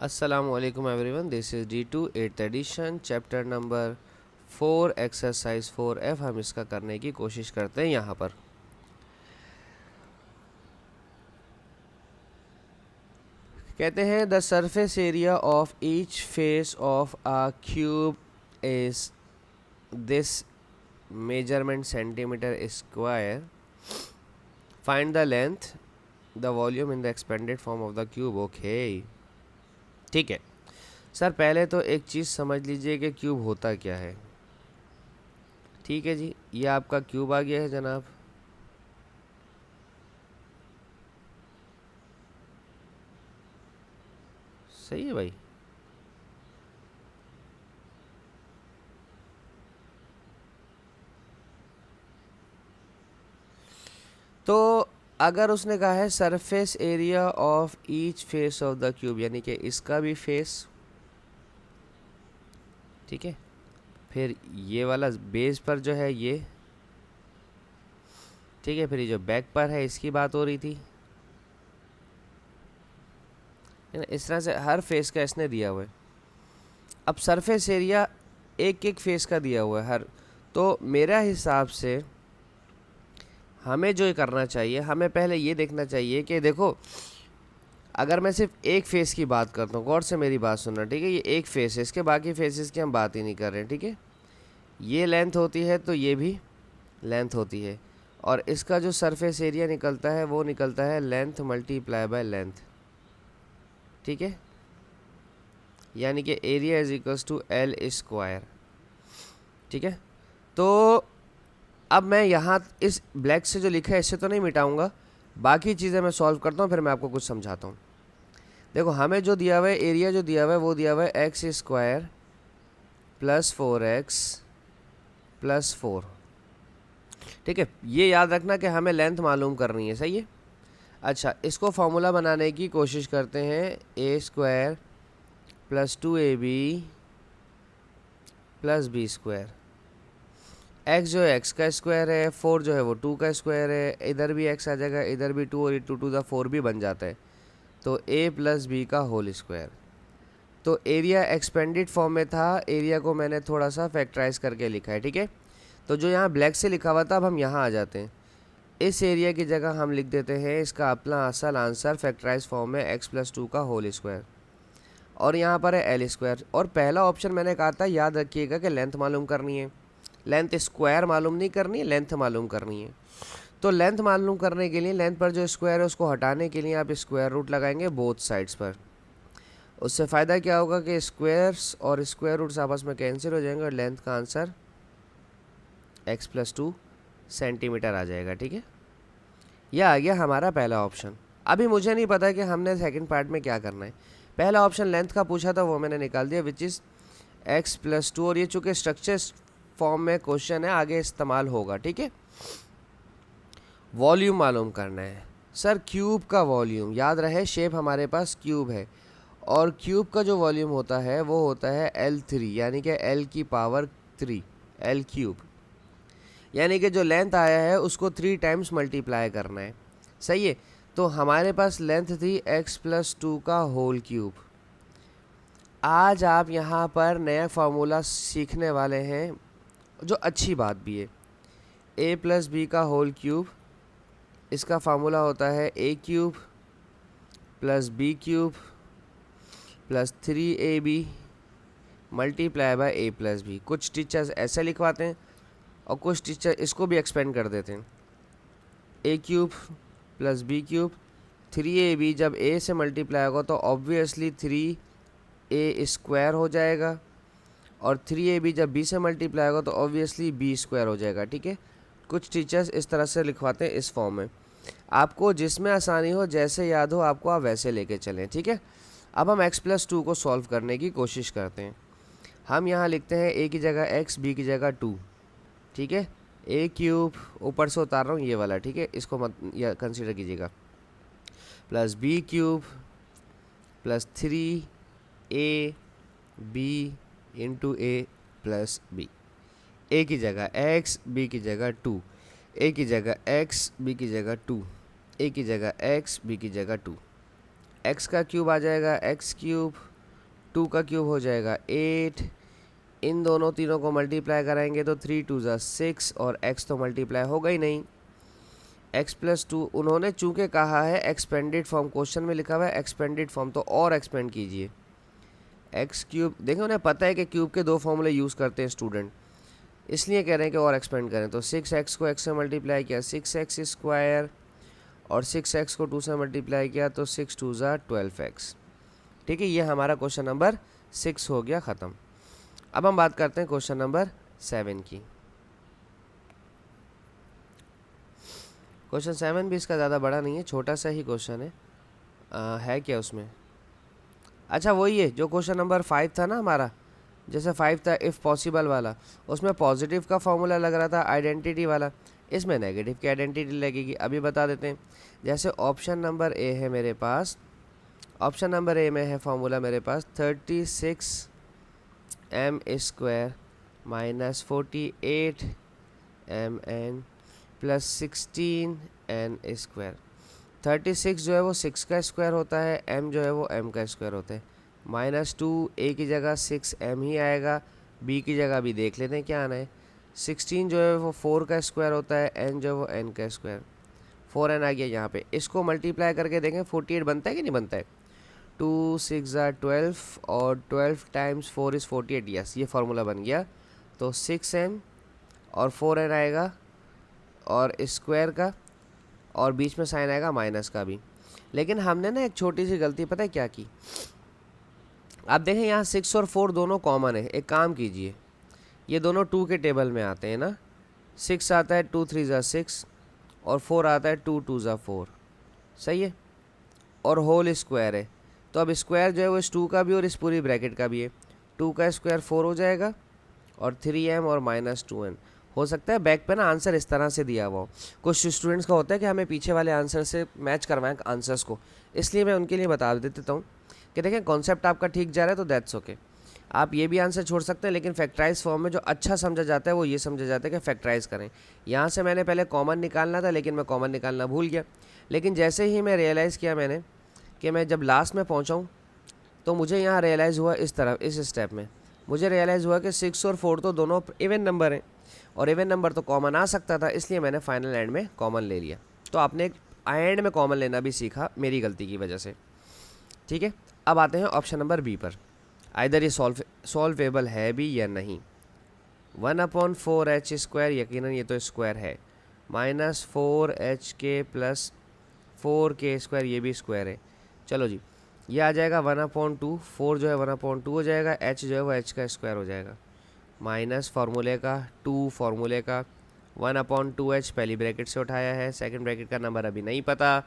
Assalamualaikum everyone, this is D2 8th edition chapter number 4 exercise 4F। हम इसका करने की कोशिश करते हैं। यहाँ पर कहते हैं the surface area of each face of a cube is this measurement centimetre square, find the length the volume in the expanded form of the cube. Okay, ठीक है सर, पहले तो एक चीज़ समझ लीजिए कि क्यूब होता क्या है। ठीक है जी, ये आपका क्यूब आ गया है जनाब। सही है भाई। तो अगर उसने कहा है surface area of each face of the cube, यानी कि इसका भी फेस, ठीक है, फिर ये वाला बेस पर जो है ये, ठीक है, फिर ये जो बैक पर है इसकी बात हो रही थी, है ना। इस तरह से हर फेस का इसने दिया हुआ है। अब सरफेस एरिया एक एक फेस का दिया हुआ है हर, तो मेरा हिसाब से हमें जो करना चाहिए, हमें पहले ये देखना चाहिए कि देखो, अगर मैं सिर्फ एक फेस की बात करता हूँ, गौर से मेरी बात सुनना, ठीक है, ये एक फेस है, इसके बाकी फेसेस की हम बात ही नहीं कर रहे हैं, ठीक है। ये लेंथ होती है तो ये भी लेंथ होती है, और इसका जो सरफेस एरिया निकलता है वो निकलता है लेंथ मल्टीप्लाई बाय लेंथ, ठीक है, यानी कि area is equals to L square, ठीक है। तो अब मैं यहाँ इस ब्लैक से जो लिखा है इससे तो नहीं मिटाऊंगा, बाकी चीज़ें मैं सॉल्व करता हूँ, फिर मैं आपको कुछ समझाता हूँ। देखो, हमें जो दिया हुआ है एरिया, जो दिया हुआ है वो दिया हुआ है x square plus 4x plus 4, ठीक है। ये याद रखना कि हमें लेंथ मालूम करनी है, सही है। अच्छा, इसको फॉर्मूला बनाने की कोशिश करते हैं। A square plus 2ab plus B square. X जो है एक्स का स्क्वायर है, 4 जो है वो 2 का स्क्वायर है, इधर भी एक्स आ जाएगा, इधर भी 2 और 2 टू द 4 भी बन जाता है, तो a प्लस बी का होल स्क्वायर। तो एरिया एक्सपेंडेड फॉर्म में था, एरिया को मैंने थोड़ा सा फैक्टराइज करके लिखा है, ठीक है। तो जो यहाँ ब्लैक से लिखा हुआ था, अब हम यहाँ आ जाते हैं। इस एरिया की जगह हम लिख देते हैं इसका अपना असल आंसर फैक्टराइज फॉर्म में एक्स प्लस 2 का होल स्क्वायर, और यहाँ पर है एल स्क्वायर। और पहला ऑप्शन मैंने कहा था, याद रखिएगा कि लेंथ मालूम करनी है, लेंथ स्क्वायर मालूम नहीं करनी है, लेंथ मालूम करनी है। तो लेंथ मालूम करने के लिए लेंथ पर जो स्क्वायर है उसको हटाने के लिए आप स्क्वायर रूट लगाएंगे बोथ साइड्स पर। उससे फ़ायदा क्या होगा कि स्क्वायर्स और स्क्वायर रूट्स आपस में कैंसिल हो जाएंगे और लेंथ का आंसर एक्स प्लस 2 सेंटीमीटर आ जाएगा, ठीक है। यह आ गया हमारा पहला ऑप्शन। अभी मुझे नहीं पता कि हमने सेकंड पार्ट में क्या करना है। पहला ऑप्शन लेंथ का पूछा था, वो मैंने निकाल दिया, विच इज़ एक्स प्लस 2, और ये चूँकि स्ट्रक्चर फॉर्म में क्वेश्चन है, आगे इस्तेमाल होगा, ठीक है। वॉल्यूम मालूम करना है सर, क्यूब का वॉल्यूम, याद रहे शेप हमारे पास क्यूब है, और क्यूब का जो वॉल्यूम होता है वो होता है L3, यानी कि L की पावर 3, L क्यूब, यानी कि जो लेंथ आया है उसको 3 टाइम्स मल्टीप्लाई करना है, सही है। तो हमारे पास लेंथ थी x प्लस 2 का होल क्यूब। आज आप यहाँ पर नया फार्मूला सीखने वाले हैं, जो अच्छी बात भी है। a प्लस बी का होल क्यूब, इसका फार्मूला होता है a cube plus B cube plus 3ab multiply by a plus B. कुछ टीचर्स ऐसे लिखवाते हैं और कुछ टीचर इसको भी एक्सपेंड कर देते हैं। a cube plus B cube, 3ab जब a से मल्टीप्लाई होगा तो ऑब्वियसली 3a स्क्वायर हो जाएगा, और 3ab जब b से मल्टीप्लाई होगा तो ऑब्वियसली b स्क्वायर हो जाएगा, ठीक है। कुछ टीचर्स इस तरह से लिखवाते हैं इस फॉर्म में। आपको जिसमें आसानी हो, जैसे याद हो आपको, आप वैसे लेके चलें, ठीक है। अब हम x प्लस 2 को सॉल्व करने की कोशिश करते हैं। हम यहाँ लिखते हैं a की जगह x, b की जगह 2, ठीक है। a क्यूब, ऊपर से उतार रहा हूँ ये वाला, ठीक है, इसको मत या कंसीडर कीजिएगा, plus b cube plus 3ab into a plus b। a की जगह x, b की जगह 2, a की जगह x, b की जगह 2, a की जगह x, b की जगह 2। x का क्यूब आ जाएगा x क्यूब 2 का क्यूब हो जाएगा 8, इन दोनों तीनों को मल्टीप्लाई कराएंगे तो 3 2 ज़ा 6 और x तो मल्टीप्लाई होगा ही नहीं। x+2 उन्होंने चूँकि कहा है एक्सपेंडेड फॉर्म, क्वेश्चन में लिखा हुआ है एक्सपेंडेड फॉर्म, तो और एक्सपेंड कीजिए। एक्स क्यूब, देखिए उन्हें पता है कि क्यूब के 2 फॉर्मूले यूज़ करते हैं स्टूडेंट, इसलिए कह रहे हैं कि और एक्सपेंड करें। तो 6x को x से मल्टीप्लाई किया 6x², और 6x को 2 से मल्टीप्लाई किया तो 6 2 ज़ा 12x। ठीक है, ये हमारा क्वेश्चन नंबर 6 हो गया ख़त्म। अब हम बात करते हैं क्वेश्चन नंबर 7 की। क्वेश्चन 7 भी इसका ज़्यादा बड़ा नहीं है, छोटा सा ही क्वेश्चन है क्या उसमें? अच्छा वही है जो क्वेश्चन नंबर 5 था ना हमारा, जैसे 5 था इफ़ पॉसिबल वाला, उसमें पॉजिटिव का फॉर्मूला लग रहा था आइडेंटिटी वाला, इसमें नेगेटिव की आइडेंटिटी लगेगी। अभी बता देते हैं। जैसे ऑप्शन नंबर ए है मेरे पास, ऑप्शन नंबर ए में है फॉर्मूला मेरे पास 36m² minus 48mn plus 16n²। 36 जो है वो 6 का स्क्वायर होता है, m जो है वो m का स्क्वायर होता है। -2 a की जगह 6m ही आएगा, b की जगह भी देख लेते हैं क्या आना है। 16 जो है वो 4 का स्क्वायर होता है, n जो है वो n का स्क्वायर, 4n आ गया यहाँ पे। इसको मल्टीप्लाई करके देखें 48 बनता है कि नहीं बनता है। 2 6 ज़ा 12 और 12 टाइम्स 4 इज़ 48, यस ये फार्मूला बन गया। तो 6m और 4n आएगा और स्क्वायर का, और बीच में साइन आएगा माइनस का भी। लेकिन हमने ना एक छोटी सी गलती पता है क्या की, आप देखें यहाँ 6 और 4 दोनों कॉमन है। एक काम कीजिए, ये दोनों 2 के टेबल में आते हैं ना, 6 आता है 2 3 ज़ा 6 और 4 आता है 2 2 ज़ा 4, सही है, और होल स्क्वायर है। तो अब स्क्वायर जो है वो इस 2 का भी और इस पूरी ब्रैकेट का भी है। 2 का स्क्वायर 4 हो जाएगा और 3m और -2n। हो सकता है बैक पे ना आंसर इस तरह से दिया हुआ हो, कुछ स्टूडेंट्स का होता है कि हमें पीछे वाले आंसर से मैच करवाएं आंसर्स को, इसलिए मैं उनके लिए बता देता हूँ कि देखें कॉन्सेप्ट आपका ठीक जा रहा है तो दैट्स ओके। आप ये भी आंसर छोड़ सकते हैं, लेकिन फैक्टराइज फॉर्म में जो अच्छा समझा जाता है वो ये समझा जाता है कि फैक्टराइज करें। यहाँ से मैंने पहले कॉमन निकालना था, लेकिन मैं कॉमन निकालना भूल गया। लेकिन जैसे ही मैं रियलाइज़ किया मैंने कि मैं जब लास्ट में पहुँचाऊँ, तो मुझे यहाँ रियलाइज़ हुआ इस तरफ, इस स्टेप में मुझे रियलाइज़ हुआ कि 6 और 4 तो दोनों इवन नंबर हैं, और इवन नंबर तो कॉमन आ सकता था, इसलिए मैंने फाइनल एंड में कॉमन ले लिया। तो आपने एक एंड में कॉमन लेना भी सीखा मेरी गलती की वजह से। ठीक है, अब आते हैं ऑप्शन नंबर बी पर, आइदर ये सॉल्वेबल है भी या नहीं। 1/4h², यकीनन ये तो स्क्वायर है, -4h के प्लस 4k², ये भी स्क्वायर है। चलो जी, ये आ जाएगा 1/2, 4 जो है 1/2 हो जाएगा, h जो है वो h का स्क्वायर हो जाएगा, माइनस फार्मूले का 2 फार्मूले का 1/2h पहली ब्रैकेट से उठाया है, सेकंड ब्रैकेट का नंबर अभी नहीं पता।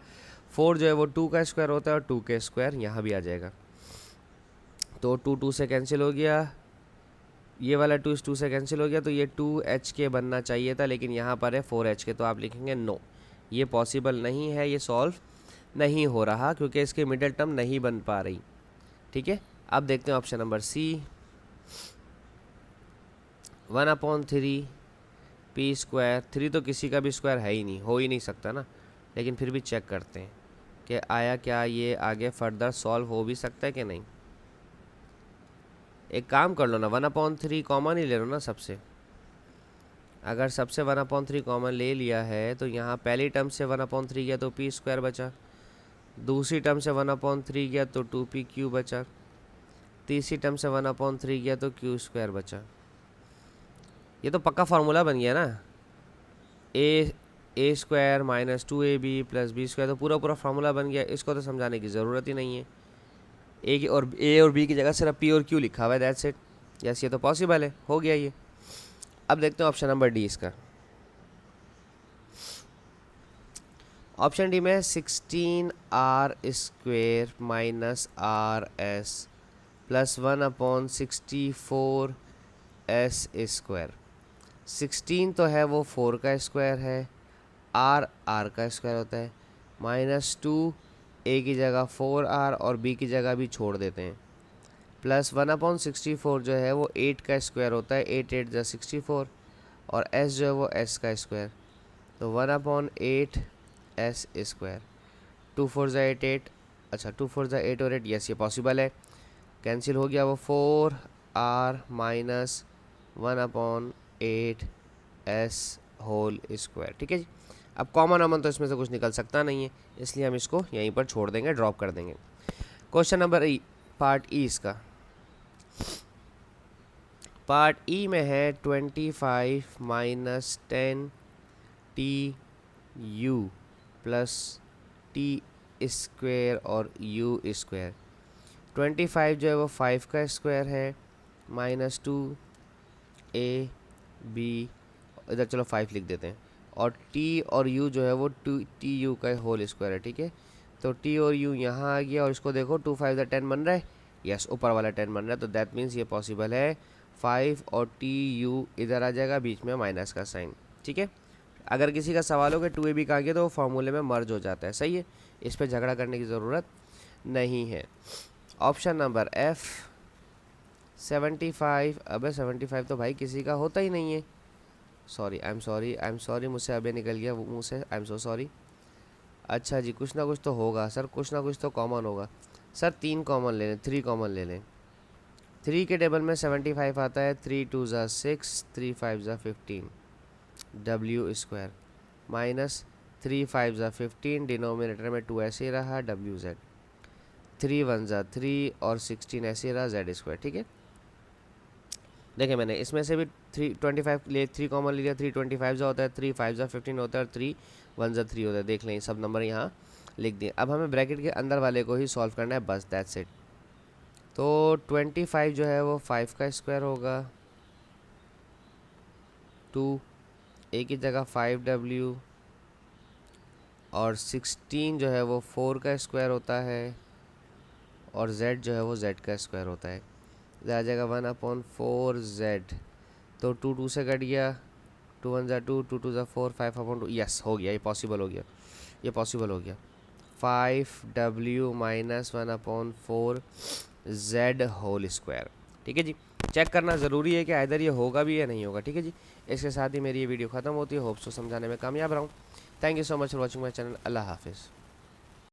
4 जो है वो 2 का स्क्वायर होता है और 2 के स्क्वायर यहाँ भी आ जाएगा, तो 2 2 से कैंसिल हो गया, ये वाला 2 इस 2 से कैंसिल हो गया, तो ये 2h के बनना चाहिए था, लेकिन यहाँ पर है 4h के, तो आप लिखेंगे नो, ये पॉसिबल नहीं है, ये सॉल्व नहीं हो रहा क्योंकि इसके मिडिल टर्म नहीं बन पा रही। ठीक है, अब देखते हैं ऑप्शन नंबर सी, 1/3 p²। 3 तो किसी का भी स्क्वायर है ही नहीं, हो ही नहीं सकता ना, लेकिन फिर भी चेक करते हैं कि आया क्या ये आगे फर्दर सॉल्व हो भी सकता है कि नहीं। एक काम कर लो ना, 1/3 कॉमन ही ले लो ना सबसे। अगर सबसे 1/3 कॉमन ले लिया है तो यहाँ पहली टर्म से 1/3 गया तो p² बचा, दूसरी टर्म से 1/3 गया तो 2p³ बचा, तीसरी टर्म से 1/3 गया तो q² बचा। ये तो पक्का फार्मूला बन गया ना, a² minus 2ab plus b², तो पूरा पूरा फार्मूला बन गया, इसको तो समझाने की ज़रूरत ही नहीं है। ए और b की जगह सिर्फ p और q लिखा हुआ है, दैट्स इट। यस, ये तो पॉसिबल है, हो गया ये। अब देखते हैं ऑप्शन नंबर डी इसका। ऑप्शन डी में 16r² minus rs plus 1/64s²। 16 तो है वो 4 का स्क्वायर है, r का स्क्वायर होता है, -2 a की जगह 4r और b की जगह भी छोड़ देते हैं, प्लस 1/64 जो है वो 8 का स्क्वायर होता है, 8 8 ज़ा 64, और s जो है वो s का स्क्वायर, तो 1/8s²। 2 4 ज़ा 8 8, अच्छा 2 4 ज़ा 8 और 8, यस ये पॉसिबल है। कैंसिल हो गया वो 4r minus 1/8 s whole square. ठीक है जी। अब कॉमन अमन तो इसमें से कुछ निकल सकता नहीं है, इसलिए हम इसको यहीं पर छोड़ देंगे, ड्रॉप कर देंगे। क्वेश्चन नंबर पार्ट ई इसका। पार्ट ई में है 25 minus 10 T U plus T square और यू स्क्वायर। 25 जो है वो 5 का स्क्वायर है, माइनस 2 a b, इधर चलो 5 लिख देते हैं, और t और u जो है वो टी यू का होल स्क्वायर है। ठीक है, तो t और u यहाँ आ गया, और इसको देखो 2 5 10 बन रहा है, यस ऊपर वाला 10 बन रहा है, तो दैट मीन्स ये पॉसिबल है 5 और टी यू इधर आ जाएगा, बीच में माइनस का साइन। ठीक है, अगर किसी का सवाल हो कि 2ab कहाँ गया तो वो फॉर्मूले में मर्ज हो जाता है। सही है, इस पर झगड़ा करने की ज़रूरत नहीं है। Option number F 75। अबे 75 तो भाई किसी का होता ही नहीं है। सॉरी, आई एम सॉरी, मुझसे अबे निकल गया मुँह से, आई एम सो सॉरी। अच्छा जी, कुछ ना कुछ तो होगा सर, कुछ ना कुछ तो कॉमन होगा सर। 3 कॉमन ले लें, 3 कॉमन ले लें। 3 के टेबल में 75 आता है, 3 2 ज़ा 6, 3 5 ज़ा 15 डब्ल्यू स्क्वायर, माइनस 3 5 ज़ा 15, डिनोमिनेटर में 2 ऐसे ही रहा, डब्ल्यू जेड, 3 1 ज़ा 3 और 16 ऐसे ही रहा, जेड स्क्वायर। ठीक है, देखिए मैंने इसमें से भी 3 कॉमन ले लिया, 3 25 ज़ा होता है, 3 5 ज़ा 15 होता है, और 3 1 ज़ा 3 होता है। देख लें सब नंबर यहाँ लिख दिए। अब हमें ब्रैकेट के अंदर वाले को ही सॉल्व करना है, बस दैट्स इट। तो 25 जो है वो 5 का स्क्वायर होगा, 2 एक ही जगह 5w, और 16 जो है वो 4 का स्क्वायर होता है, और z जो है वो z का स्क्वायर होता है। आ जाएगा 1/4z, तो 2 2 से कट गया, 2 1 ज़ा 2, 2 2 ज़ा 4, 5/2, यस हो गया, ये पॉसिबल हो गया, ये पॉसिबल हो गया। 5w minus 1/4z whole square. ठीक है जी, चेक करना ज़रूरी है कि इधर ये होगा भी या नहीं होगा। ठीक है जी, इसके साथ ही मेरी ये वीडियो ख़त्म होती है। होप्स को समझाने में कामयाब रहा हूँ। Thank you so much for watching my channel. अल्लाह हाफिज़।